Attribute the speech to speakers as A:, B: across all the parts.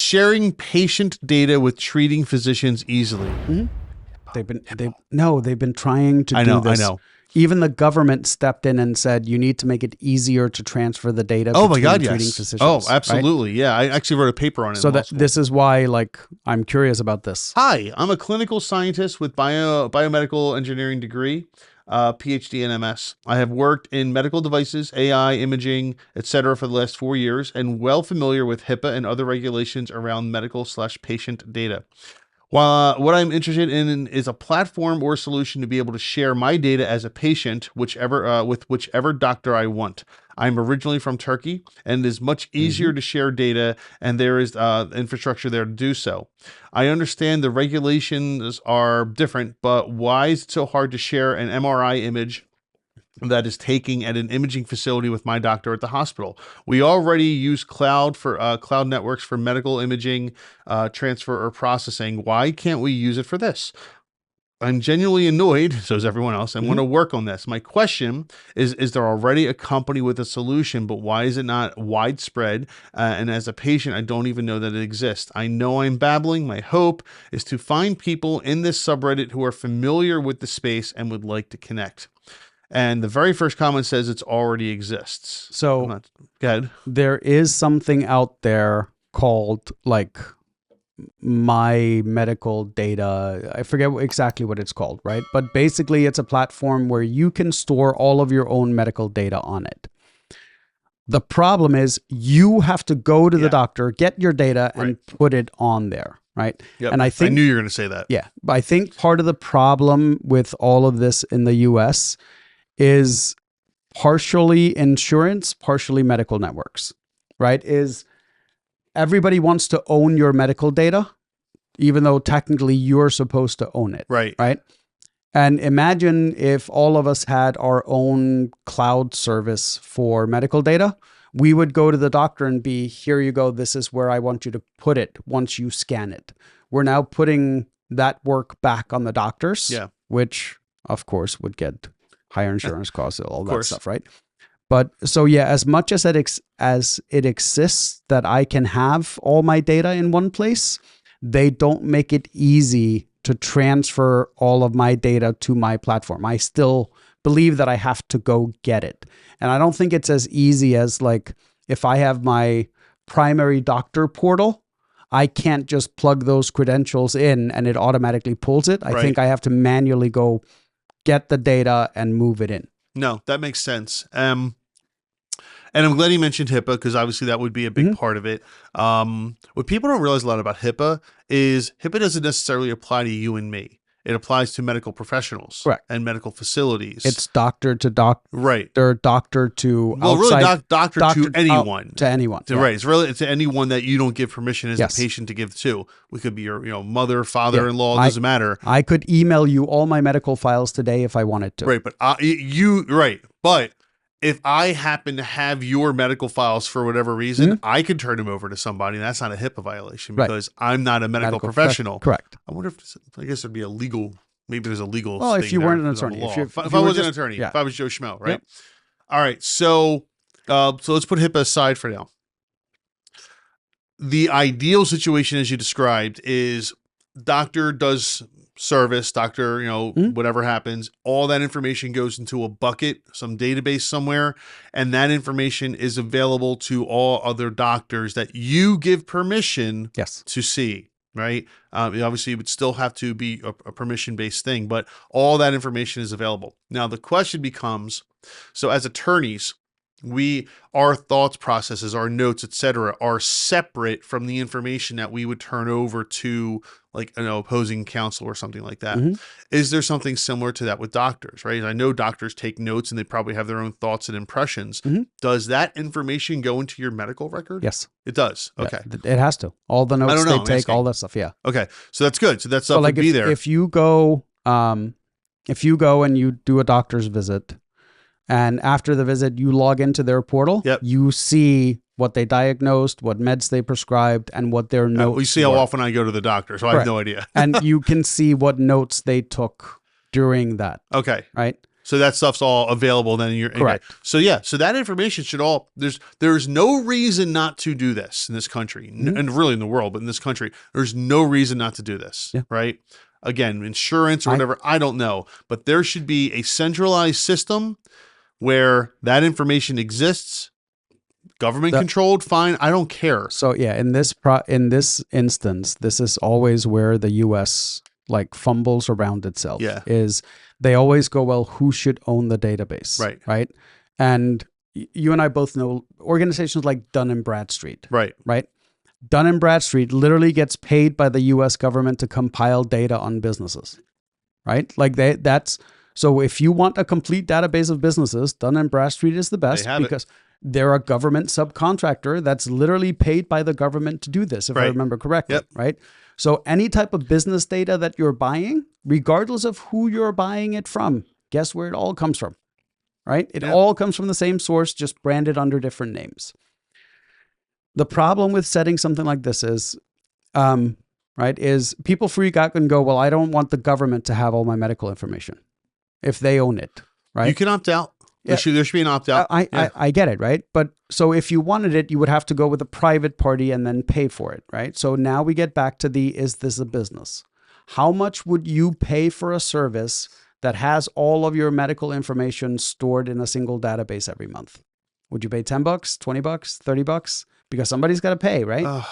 A: sharing patient data with treating physicians easily.
B: They've been trying to do this.
A: I know.
B: Even the government stepped in and said you need to make it easier to transfer the data between treating physicians.
A: Oh, absolutely. Right? Yeah, I actually wrote a paper on it.
B: So this is why, I'm curious about this.
A: Hi, I'm a clinical scientist with biomedical engineering degree, PhD and MS. I have worked in medical devices, AI, imaging, etc. for the last 4 years and well familiar with HIPAA and other regulations around medical/patient data. While what I'm interested in is a platform or solution to be able to share my data as a patient, with whichever doctor I want. I'm originally from Turkey, and it is much easier to share data, and there is infrastructure there to do so. I understand the regulations are different, but why is it so hard to share an MRI image that is taking at an imaging facility with my doctor at the hospital? We already use cloud networks for medical imaging transfer or processing. Why can't we use it for this? I'm genuinely annoyed, so is everyone else, and want to work on this. My question is there already a company with a solution, but why is it not widespread? And as a patient, I don't even know that it exists. I know I'm babbling. My hope is to find people in this subreddit who are familiar with the space and would like to connect. And the very first comment says it's already exists.
B: So
A: go ahead.
B: There is something out there called My Medical Data. I forget exactly what it's called, right? But basically it's a platform where you can store all of your own medical data on it. The problem is you have to go to the doctor, get your data and put it on there, right?
A: Yep.
B: And I
A: knew you were going to say that.
B: Yeah. But I think part of the problem with all of this in the US is partially insurance, partially medical networks, right? Is everybody wants to own your medical data, even though technically you're supposed to own it.
A: Right.
B: Right. And imagine if all of us had our own cloud service for medical data. We would go to the doctor and be, here you go. This is where I want you to put it once you scan it. We're now putting that work back on the doctors, which of course would get higher insurance costs, all that stuff, right? But so yeah, as much as it exists that I can have all my data in one place, they don't make it easy to transfer all of my data to my platform. I still believe that I have to go get it. And I don't think it's as easy as if I have my primary doctor portal, I can't just plug those credentials in and it automatically pulls it. I think I have to manually go get the data and move it in.
A: No, that makes sense. And I'm glad you mentioned HIPAA because obviously that would be a big part of it. What people don't realize a lot about HIPAA is HIPAA doesn't necessarily apply to you and me. It applies to medical professionals and medical facilities.
B: It's doctor to doctor,
A: right?
B: Or doctor to
A: really doctor to anyone.
B: To anyone,
A: right? It's really to anyone that you don't give permission as a patient to give to. We could be your mother, father-in-law. Doesn't matter.
B: I could email you all my medical files today if I wanted to.
A: Right, but but if I happen to have your medical files for whatever reason, I could turn them over to somebody. And that's not a HIPAA violation because I'm not a medical professional.
B: Correct.
A: I wonder I guess there'd be a legal, maybe there's a legal.
B: Well,
A: thing
B: if you weren't an attorney,
A: if I wasn't an attorney, if I was Joe Schmo, right? Yep. All right. So let's put HIPAA aside for now. The ideal situation, as you described, is doctor does service, doctor, whatever happens, all that information goes into a bucket, some database somewhere, and that information is available to all other doctors that you give permission to see, right? Obviously, it would still have to be a permission-based thing, but all that information is available. Now, the question becomes, so as attorneys, our thoughts processes, our notes, etc., are separate from the information that we would turn over to opposing counsel or something like that. Is there something similar to that with doctors, right? I know doctors take notes and they probably have their own thoughts and impressions. Does that information go into your medical record?
B: Yes.
A: It does. Okay.
B: Yeah, it has to. All the notes they take, all that stuff. Yeah.
A: Okay. So that's good. So that stuff would be there.
B: If you go and you do a doctor's visit, and after the visit, you log into their portal. You see what they diagnosed, what meds they prescribed, and what their notes
A: We see how often I go to the doctor, so I have no idea.
B: And you can see what notes they took during that.
A: Okay.
B: Right?
A: So that stuff's all available then in your
B: Correct.
A: So yeah, so that information should all there's no reason not to do this in this country, and really in the world, but in this country, there's no reason not to do this,
B: Yeah.
A: right? Again, insurance or whatever, I don't know, but there should be a centralized system where that information exists, government controlled, fine, I don't care.
B: So yeah, in this instance, this is always where the US like fumbles around itself.
A: Yeah.
B: Is they always go, well, who should own the database?
A: Right.
B: Right. And you and I both know organizations like Dun and Bradstreet.
A: Right.
B: Right. Dun and Bradstreet literally gets paid by the US government to compile data on businesses. Right? Like so if you want a complete database of businesses, Dun and Bradstreet is the best because they're a government subcontractor that's literally paid by the government to do this, if I remember correctly.
A: Yep.
B: Right? So any type of business data that you're buying, regardless of who you're buying it from, guess where it all comes from? Right? It all comes from the same source, just branded under different names. The problem with setting something like this is, is people freak out and go, well, I don't want the government to have all my medical information if they own it, right?
A: You can opt out.
B: Yeah.
A: There should be an opt out.
B: I get it, right? But so if you wanted it, you would have to go with a private party and then pay for it, right? So now we get back to is this a business? How much would you pay for a service that has all of your medical information stored in a single database every month? Would you pay $10, $20, $30? Because somebody's got to pay, right?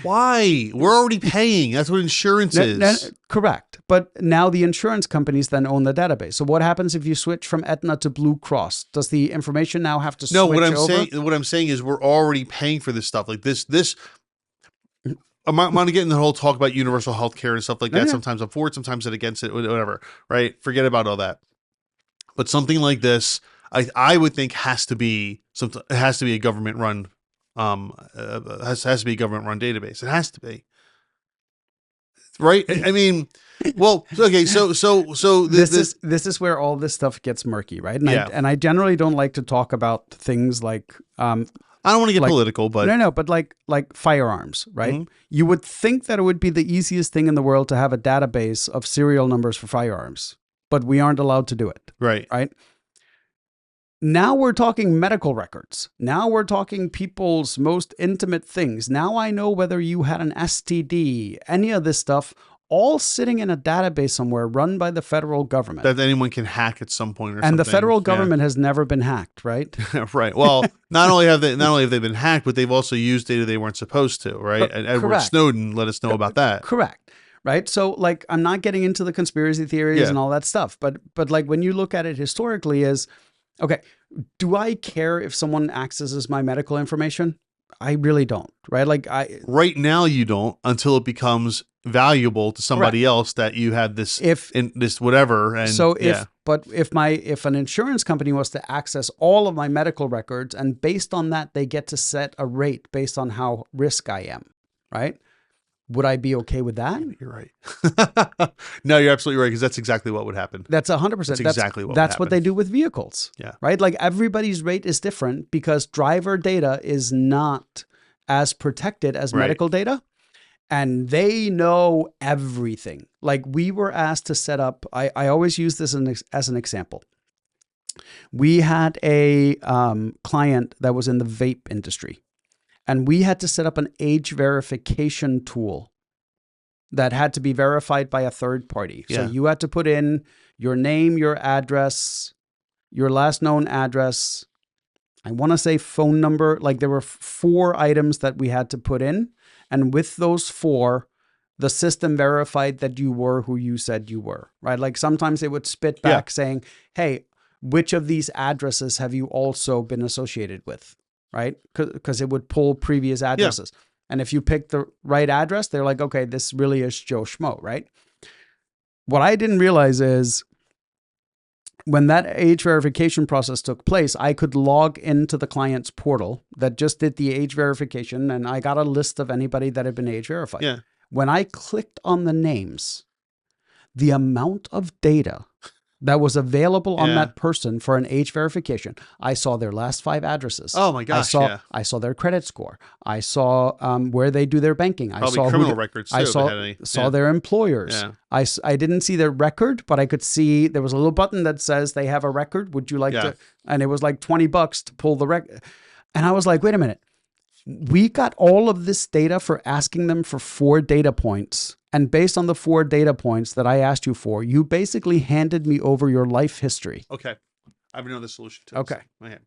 A: Why? We're already paying. That's what insurance is.
B: Correct. But now the insurance companies then own the database. So what happens if you switch from Aetna to Blue Cross? Does the information now have to switch over?
A: No, what I'm saying is we're already paying for this stuff. Like this I'm going to get in the whole talk about universal health care and stuff like that. Sometimes I'm for it, sometimes I'm against it, whatever, right? Forget about all that. But something like this, I would think has to be a government run has to be a government run database. It has to be. Right? I mean, well, okay, so
B: this is where all this stuff gets murky, right? And I generally don't like to talk about things like
A: I don't want to get political, but
B: but like firearms, right? Mm-hmm. You would think that it would be the easiest thing in the world to have a database of serial numbers for firearms, but we aren't allowed to do it.
A: Right.
B: Right? Now we're talking medical records. Now we're talking people's most intimate things. Now I know whether you had an STD, any of this stuff, all sitting in a database somewhere run by the federal government.
A: That anyone can hack at some point or something.
B: And the federal government has never been hacked, right?
A: Right. Well, not only have they been hacked, but they've also used data they weren't supposed to, right? And Edward Snowden let us know about that.
B: Correct. Right. So like, I'm not getting into the conspiracy theories and all that stuff, but like when you look at it historically okay, do I care if someone accesses my medical information? I really don't, right? Like
A: right now you don't until it becomes valuable to somebody else that you have this this whatever. And
B: so if an insurance company was to access all of my medical records and based on that they get to set a rate based on how risk I am, right? Would I be okay with that?
A: You're right. No, you're absolutely right, because that's exactly what would happen.
B: That's 100%.
A: That's exactly what would
B: That's
A: happen.
B: what they do with vehicles.
A: Yeah.
B: Right? Like everybody's rate is different because driver data is not as protected as medical data. And they know everything. Like we were asked to set up, I always use this as an example. We had a client that was in the vape industry. And we had to set up an age verification tool that had to be verified by a third party.
A: Yeah.
B: So you had to put in your name, your address, your last known address. I want to say phone number. Like there were 4 items that we had to put in. And with those 4, the system verified that you were who you said you were, right? Like sometimes it would spit back saying, hey, which of these addresses have you also been associated with? Right? Because it would pull previous addresses. Yeah. And if you pick the right address, they're like, okay, this really is Joe Schmo, right? What I didn't realize is when that age verification process took place, I could log into the client's portal that just did the age verification, and I got a list of anybody that had been age verified.
A: Yeah.
B: When I clicked on the names, the amount of data that was available on
A: Yeah.
B: that person for an age verification. I saw their last 5 addresses.
A: Oh my gosh. Yeah.
B: I saw their credit score. I saw where they do their banking. I
A: Probably
B: saw
A: criminal records too,
B: I
A: if they had any.
B: saw
A: Yeah.
B: their employers.
A: Yeah.
B: I didn't see their record, but I could see there was a little button that says they have a record. Would you like
A: Yeah.
B: to? And it was like $20 to pull the record. And I was like, wait a minute. We got all of this data for asking them for 4 data points. And based on the 4 data points that I asked you for, you basically handed me over your life history.
A: Okay. I have another solution to
B: Okay.
A: this. Okay.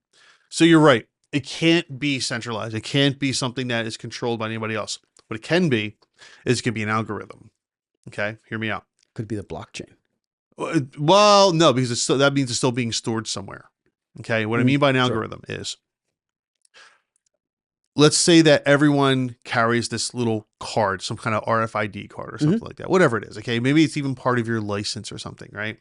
A: So you're right. It can't be centralized. It can't be something that is controlled by anybody else. What it can be is it can be an algorithm. Okay. Hear me out.
B: Could be the blockchain.
A: Well, no, because that means it's still being stored somewhere. Okay. What I mean by an algorithm is, let's say that everyone carries this little card, some kind of RFID card or something like that, whatever it is. Okay. Maybe it's even part of your license or something, right?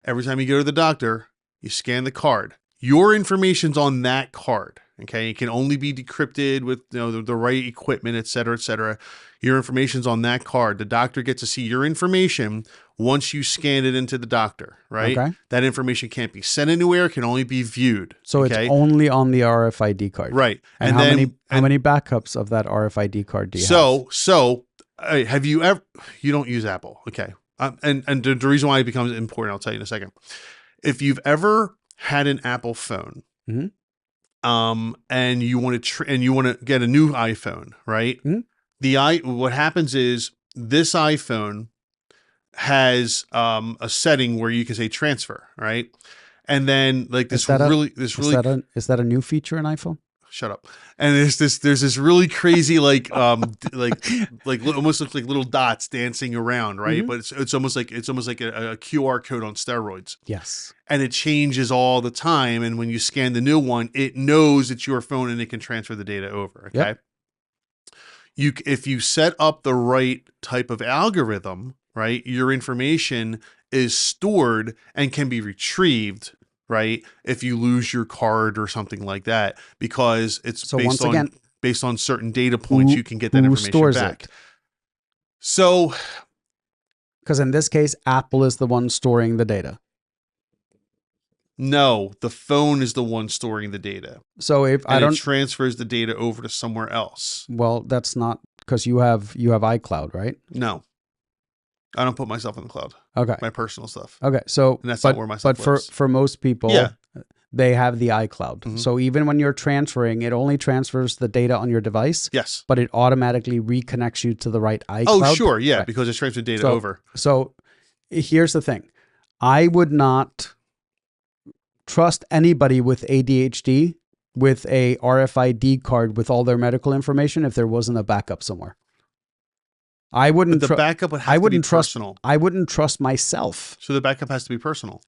A: Every time you go to the doctor, you scan the card. Your information's on that card. Okay. It can only be decrypted with the right equipment, et cetera, et cetera. Your information's on that card. The doctor gets to see your information once you scan it into the doctor, right?
B: Okay.
A: That information can't be sent anywhere, can only be viewed.
B: So
A: okay?
B: It's only on the RFID card.
A: Right.
B: And how many backups of that RFID card do you have?
A: So have you ever, you don't use Apple. Okay. And the reason why it becomes important, I'll tell you in a second. If you've ever had an Apple phone, and you want to get a new iPhone, right? What happens is this iPhone has a setting where you can say transfer, right? And then like this
B: is that a new feature in iPhone?
A: Shut up. And there's this really crazy like almost looks like little dots dancing around, right? But it's almost like a QR code on steroids.
B: Yes.
A: And it changes all the time. And when you scan the new one, it knows it's your phone and it can transfer the data over. Okay. Yep. If you set up the right type of algorithm, right, your information is stored and can be retrieved, right, if you lose your card or something like that, because it's based on certain data points, you can get that information back. So,
B: because in this case, Apple is the one storing the data.
A: No, the phone is the one storing the data.
B: So if it
A: transfers the data over to somewhere else.
B: Well, that's not because you have iCloud, right?
A: No. I don't put myself in the cloud.
B: Okay.
A: My personal stuff.
B: Okay. So
A: and that's not where my stuff
B: lives. For most people, they have the iCloud. So even when you're transferring, it only transfers the data on your device.
A: Yes.
B: But it automatically reconnects you to the right iCloud.
A: Oh, sure. Yeah. Right. Because it's transferring data over.
B: So here's the thing. I would not trust anybody with ADHD with a RFID card with all their medical information if there wasn't a backup somewhere. I wouldn't.
A: But the backup would have to be personal.
B: I wouldn't trust myself.
A: So the backup has to be personal.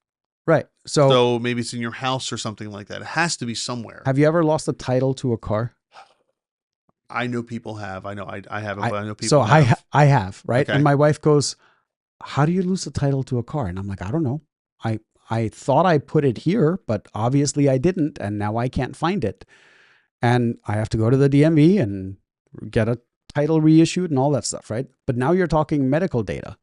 B: Right.
A: So maybe it's in your house or something like that. It has to be somewhere.
B: Have you ever lost the title to a car?
A: I know people have. I know I haven't, but I know people
B: so
A: have.
B: I have, right?
A: Okay.
B: And my wife goes, "How do you lose the title to a car?" And I'm like, "I don't know. I thought I put it here, but obviously I didn't, and now I can't find it. And I have to go to the DMV and get a title reissued and all that stuff, right? But now you're talking medical data.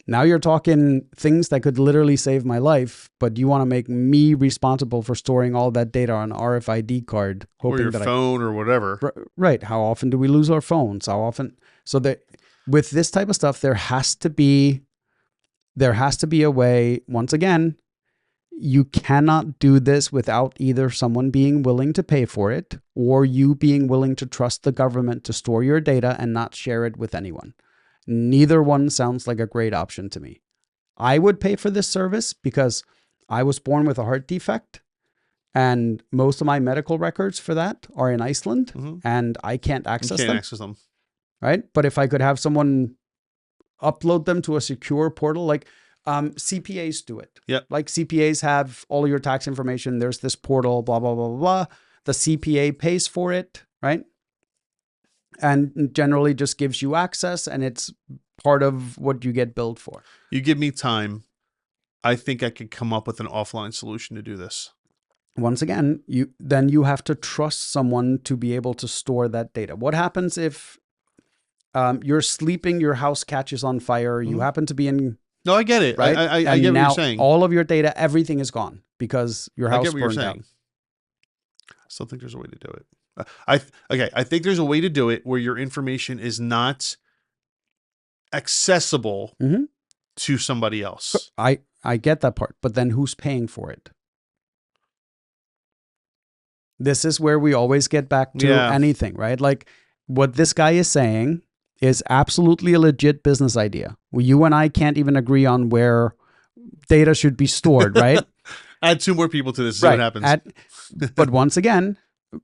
B: Now you're talking things that could literally save my life, but you want to make me responsible for storing all that data on an RFID card, hoping
A: or your phone or whatever.
B: Right. How often do we lose our phones? How often? So that with this type of stuff, there has to be a way. Once again, you cannot do this without either someone being willing to pay for it or you being willing to trust the government to store your data and not share it with anyone. Neither one sounds like a great option to me. I would pay for this service because I was born with a heart defect and most of my medical records for that are in Iceland and I can't access them. Right? But if I could have someone upload them to a secure portal, like CPAs do it.
A: Yep.
B: Like CPAs have all of your tax information. There's this portal, blah, blah, blah, blah, blah. The CPA pays for it, right? And generally just gives you access and it's part of what you get billed for.
A: You give me time. I think I could come up with an offline solution to do this.
B: Once again, you have to trust someone to be able to store that data. What happens if you're sleeping, your house catches on fire, you happen to be in
A: No, I get it.
B: right?
A: I get
B: And
A: what you're
B: now
A: saying.
B: all of your data, everything is gone because your
A: I get
B: house
A: what you're
B: burned down.
A: saying. I still think there's a way to do it. Okay. I think there's a way to do it where your information is not accessible
B: Hmm.
A: to somebody else.
B: I get that part, but then who's paying for it? This is where we always get back to
A: Yeah.
B: anything, right? Like what this guy is saying is absolutely a legit business idea. Well, you and I can't even agree on where data should be stored, right?
A: Add two more people to this, see what
B: Right.
A: happens.
B: But once again,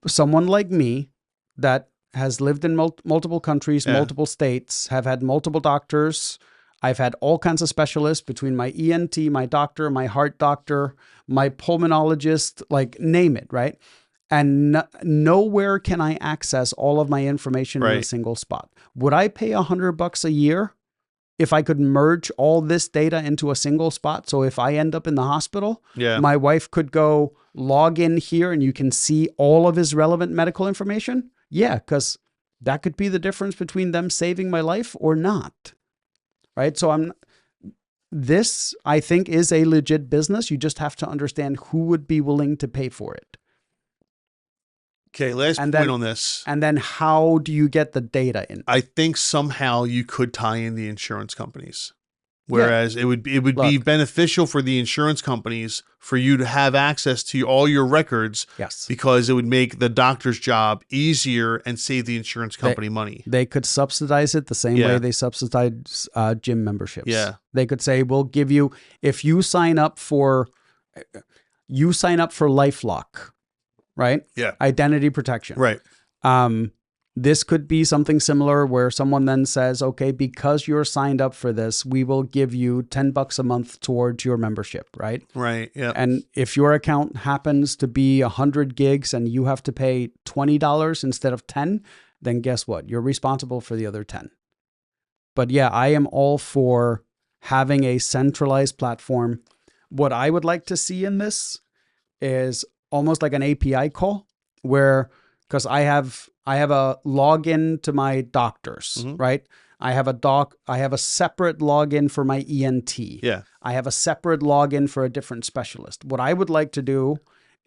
B: someone like me that has lived in multiple countries,
A: Yeah.
B: multiple states, have had multiple doctors. I've had all kinds of specialists between my ENT, my doctor, my heart doctor, my pulmonologist, like name it, right? And nowhere can I access all of my information in a
A: Right.
B: single spot. Would I pay $100 a year if I could merge all this data into a single spot? So if I end up in the hospital,
A: Yeah.
B: my wife could go log in here and you can see all of his relevant medical information. Yeah, because that could be the difference between them saving my life or not. Right. So this, I think, is a legit business. You just have to understand who would be willing to pay for it.
A: Okay. Last
B: And
A: point
B: then
A: on this.
B: And then how do you get the data in?
A: I think somehow you could tie in the insurance companies.
B: Yeah.
A: Whereas it would be
B: Look.
A: beneficial for the insurance companies for you to have access to all your records,
B: Yes.
A: because it would make the doctor's job easier and save the insurance company money.
B: They could subsidize it the same
A: Yeah.
B: way they subsidize gym memberships.
A: Yeah.
B: They could say, we'll give you, if you sign up for LifeLock, right?
A: Yeah.
B: Identity protection.
A: Right.
B: This could be something similar where someone then says, okay, because you're signed up for this, we will give you $10 a month towards your membership, right?
A: Right. Yeah.
B: And if your account happens to be 100 gigs and you have to pay $20 instead of 10, then guess what? You're responsible for the other 10. But yeah, I am all for having a centralized platform. What I would like to see in this is almost like an API call where, because I have a login to my doctors, right? I have a separate login for my ENT.
A: Yeah.
B: I have a separate login for a different specialist. What I would like to do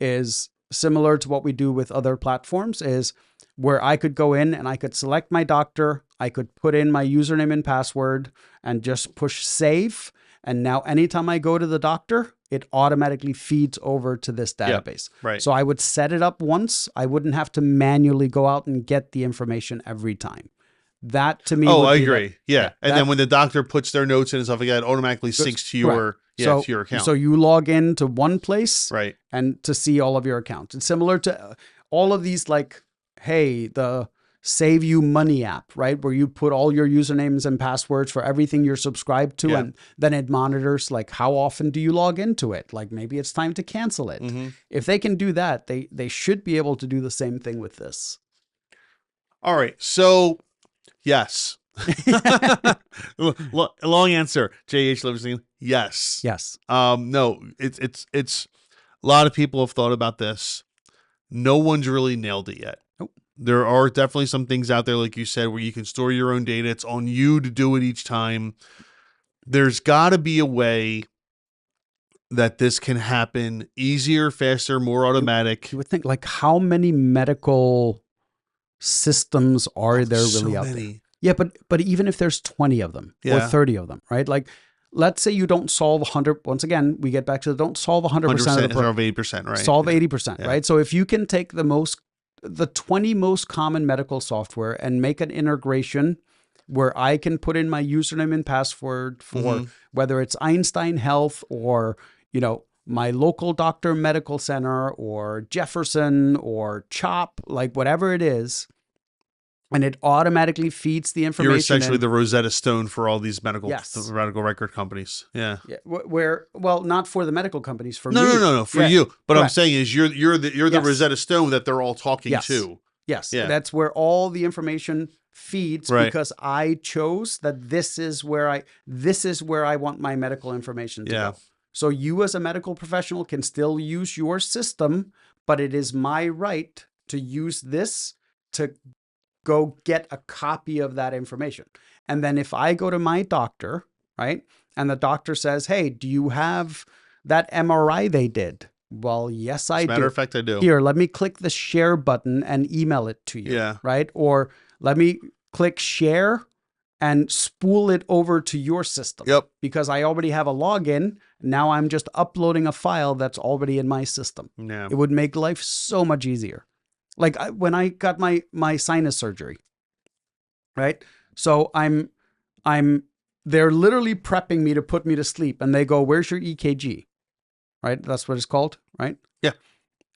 B: is similar to what we do with other platforms, is where I could go in and I could select my doctor, I could put in my username and password and just push save. And now anytime I go to the doctor, it automatically feeds over to this database.
A: Yeah, right.
B: So I would set it up once. I wouldn't have to manually go out and get the information every time. That to me.
A: I agree. Yeah. And
B: that,
A: then when the doctor puts their notes in and stuff like that, it automatically syncs to your to your account.
B: So you log in to one place,
A: right,
B: and to see all of your accounts. It's similar to all of these, like, hey, the Save You Money app, right? Where you put all your usernames and passwords for everything you're subscribed to, and then it monitors, like, how often do you log into it? Like, maybe it's time to cancel it. If they can do that, they should be able to do the same thing with this.
A: All right. So, yes. Long answer. J.H. Liverstein. Yes.
B: Yes.
A: No, it's a lot of people have thought about this. No one's really nailed it yet.
B: Nope.
A: There are definitely some things out there, like you said, where you can store your own data. It's on you to do it each time. There's got to be a way that this can happen easier, faster, more automatic.
B: You would think, like, how many medical systems are there really
A: so
B: out
A: many.
B: there? Yeah, but even if there's 20 of them or 30 of them, right? Like, let's say you don't solve 100. Once again, we get back to don't solve 100% of the
A: solve 80%, right?
B: Solve 80%, right? So if you can take the 20 most common medical software and make an integration where I can put in my username and password for whether it's Einstein Health or, my local doctor medical center or Jefferson or CHOP, like whatever it is, and it automatically feeds the information.
A: You're essentially the Rosetta Stone for all these medical record companies. Yeah.
B: Well, not for the medical companies, for me.
A: No, for you. But
B: Correct.
A: I'm saying is you're the Rosetta Stone that they're all talking to.
B: Yes.
A: Yeah.
B: That's where all the information feeds, because I chose that this is where I want my medical information to go. So you as a medical professional can still use your system, but it is my right to use this to go get a copy of that information. And then if I go to my doctor, right, and the doctor says, hey, do you have that MRI they did? Well, yes,
A: As
B: I
A: a matter
B: do.
A: of fact, I do.
B: Here, let me click the share button and email it to you.
A: Yeah.
B: Right. Or let me click share and spool it over to your system.
A: Yep.
B: Because I already have a login. Now I'm just uploading a file that's already in my system.
A: Yeah.
B: It would make life so much easier. Like when I got my sinus surgery, right? So they're literally prepping me to put me to sleep, and they go, "Where's your EKG?" Right? That's what it's called, right?
A: Yeah.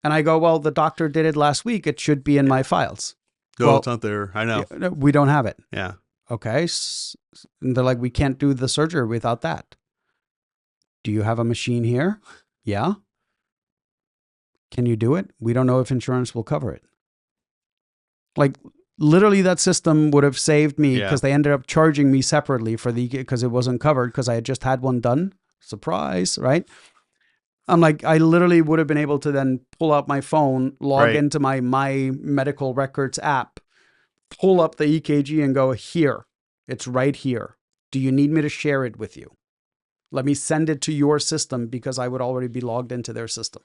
B: And I go, "Well, the doctor did it last week. It should be in my files."
A: No,
B: Well,
A: it's not there. I know.
B: no, we don't have it.
A: Yeah.
B: Okay. And they're like, "We can't do the surgery without that." Do you have a machine here? Yeah. Can you do it? We don't know if insurance will cover it. Like literally that system would have saved me because they ended up charging me separately for because it wasn't covered because I had just had one done. Surprise, right? I'm like, I literally would have been able to then pull out my phone, log into my medical records app, pull up the EKG and go, here, it's right here. Do you need me to share it with you? Let me send it to your system because I would already be logged into their system.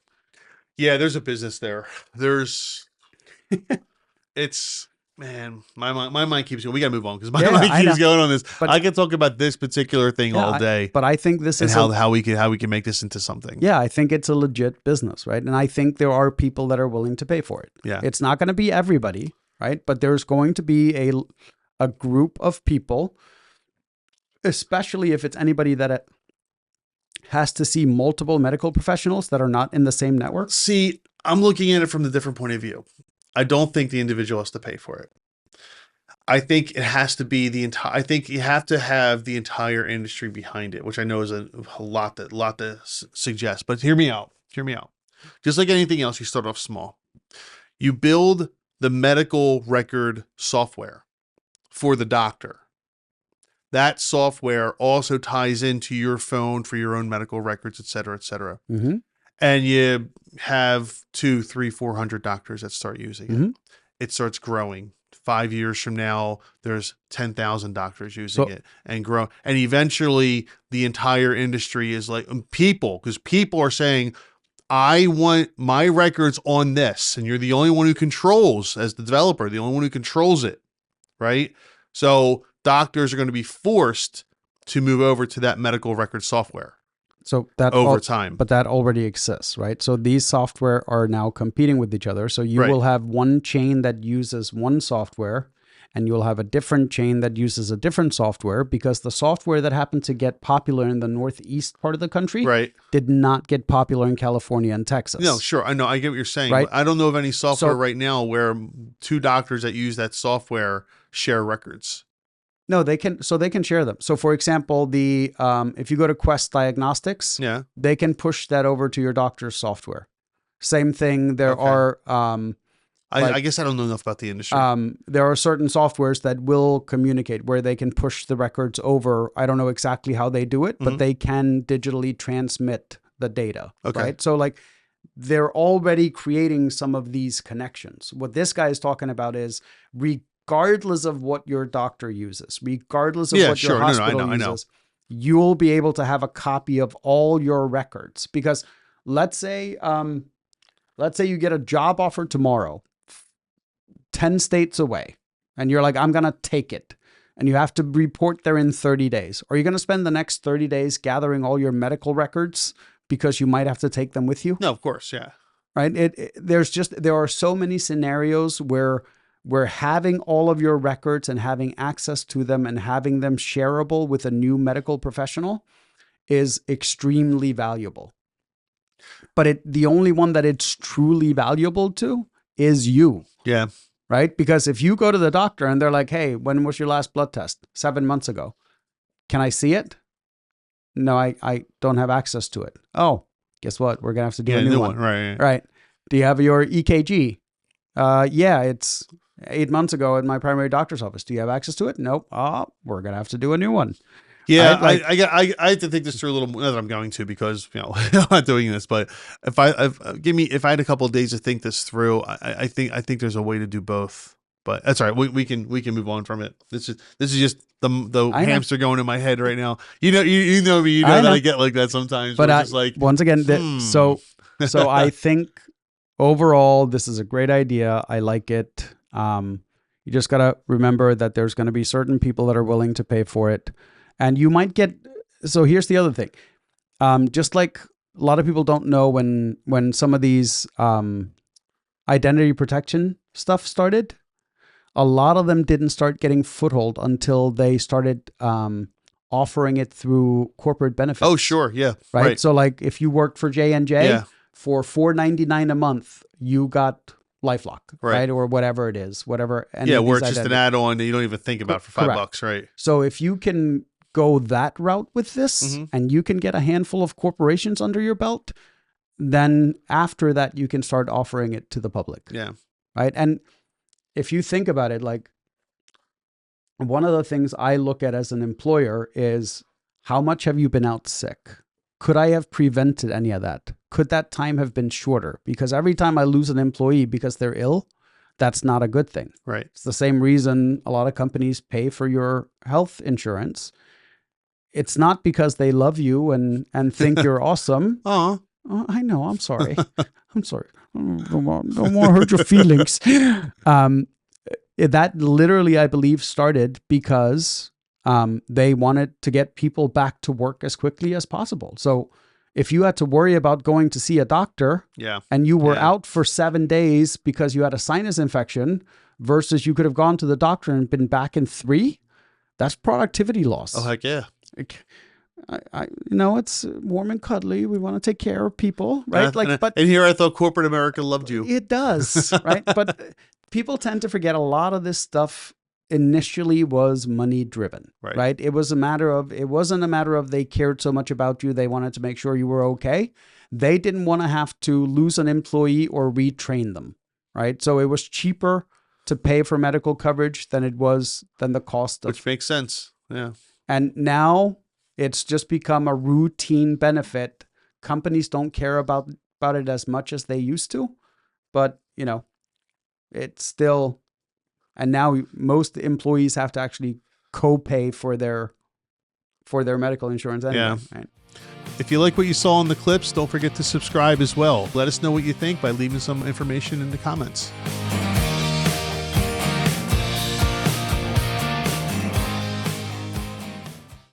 A: Yeah, there's a business there. It's man, my mind keeps going. We got to move on because my mind keeps going on this. But I could talk about this particular thing all day.
B: But I think this
A: and
B: is
A: how we can make this into something.
B: Yeah, I think it's a legit business, right? And I think there are people that are willing to pay for it.
A: Yeah,
B: it's not going to be everybody, right? But there's going to be a group of people, especially if it's anybody that has to see multiple medical professionals that are not in the same network.
A: See, I'm looking at it from the different point of view. I don't think the individual has to pay for it. I think it has to be the entire. I think you have to have the entire industry behind it, which I know is a lot to suggest. But hear me out. Hear me out. Just like anything else, you start off small. You build the medical record software for the doctor. That software also ties into your phone for your own medical records, et cetera, et cetera.
B: Mm-hmm.
A: And you have 200, 300, 400 doctors that start using it. It starts growing. 5 years from now, there's 10,000 doctors using it and grow. And eventually the entire industry is like because people are saying, I want my records on this. And you're the only one who controls, as the developer, the only one who controls it. Right. So doctors are going to be forced to move over to that medical record software.
B: So that
A: over time,
B: but that already exists, right? So these software are now competing with each other. So you will have one chain that uses one software, and you'll have a different chain that uses a different software, because the software that happened to get popular in the northeast part of the country did not get popular in California and Texas.
A: No, sure, I know, I get what you're saying. Right? But I don't know of any software right now where two doctors that use that software share records.
B: No, they can. So they can share them. So, for example, if you go to Quest Diagnostics, they can push that over to your doctor's software. Same thing. There are.
A: I guess I don't know enough about the industry.
B: There are certain softwares that will communicate where they can push the records over. I don't know exactly how they do it, but they can digitally transmit the data. Okay. Right. So, like, they're already creating some of these connections. What this guy is talking about is regardless of what your doctor uses, regardless of what your hospital uses, you'll be able to have a copy of all your records. Because let's say you get a job offer tomorrow, 10 states away, and you're like, I'm going to take it. And you have to report there in 30 days. Are you going to spend the next 30 days gathering all your medical records because you might have to take them with you?
A: No, of course. Yeah.
B: Right. There are so many scenarios where having all of your records and having access to them and having them shareable with a new medical professional is extremely valuable. But the only one that it's truly valuable to is you.
A: Yeah.
B: Right? Because if you go to the doctor and they're like, hey, when was your last blood test? 7 months ago. Can I see it? No, I don't have access to it. Oh, guess what? We're going to have to do a new one. Right. Do you have your EKG? Yeah, it's 8 months ago at my primary doctor's office. Do you have access to it? Nope. Oh, we're going to have to do a new one.
A: Yeah, right? I have to think this through a little more than I'm going to, because I'm not doing this. But if I had a couple of days to think this through, I think there's a way to do both. But that's all right. We can move on from it. This is just the
B: I know.
A: hamster going in my head right now. You know me. You know
B: I
A: that
B: know.
A: I get like that sometimes.
B: But
A: Where it's just like
B: once again, so I think overall this is a great idea. I like it. You just gotta remember that there's going to be certain people that are willing to pay for it, and you might get. So here's the other thing. Just like a lot of people don't know when some of these identity protection stuff started, a lot of them didn't start getting foothold until they started offering it through corporate benefits.
A: oh sure, yeah,
B: Right. So like if you worked for J&J
A: Yeah.
B: for $4.99 a month, you got LifeLock,
A: Right.
B: right? Or whatever it is, whatever.
A: Yeah, where it's just an add-on that you don't even think about for
B: Correct.
A: $5, right?
B: So if you can go that route with this and you can get a handful of corporations under your belt, then after that you can start offering it to the public.
A: Yeah.
B: Right. And if you think about it, like one of the things I look at as an employer is how much have you been out sick? Could I have prevented any of that? Could that time have been shorter? Because every time I lose an employee because they're ill, that's not a good thing.
A: Right.
B: It's the same reason a lot of companies pay for your health insurance. It's not because they love you and think you're awesome.
A: Oh,
B: I know. I'm sorry. I'm sorry. Don't want to hurt your feelings. That literally, I believe, started because they wanted to get people back to work as quickly as possible. So if you had to worry about going to see a doctor
A: yeah.
B: and you were
A: Yeah.
B: out for 7 days because you had a sinus infection versus you could have gone to the doctor and been back in 3, that's productivity loss.
A: Oh heck yeah.
B: It's warm and cuddly. We want to take care of people, right?
A: And here I thought corporate America loved you.
B: It does, right? But people tend to forget a lot of this stuff initially was money driven, right? It wasn't a matter of they cared so much about you. They wanted to make sure you were okay. They didn't want to have to lose an employee or retrain them, right? So it was cheaper to pay for medical coverage than the cost of.
A: Which makes sense. Yeah.
B: And now it's just become a routine benefit. Companies don't care about it as much as they used to, but it's still, and now most employees have to actually co-pay for their medical insurance anyway.
A: Yeah.
B: Right?
A: If you like what you saw in the clips, don't forget to subscribe as well. Let us know what you think by leaving some information in the comments.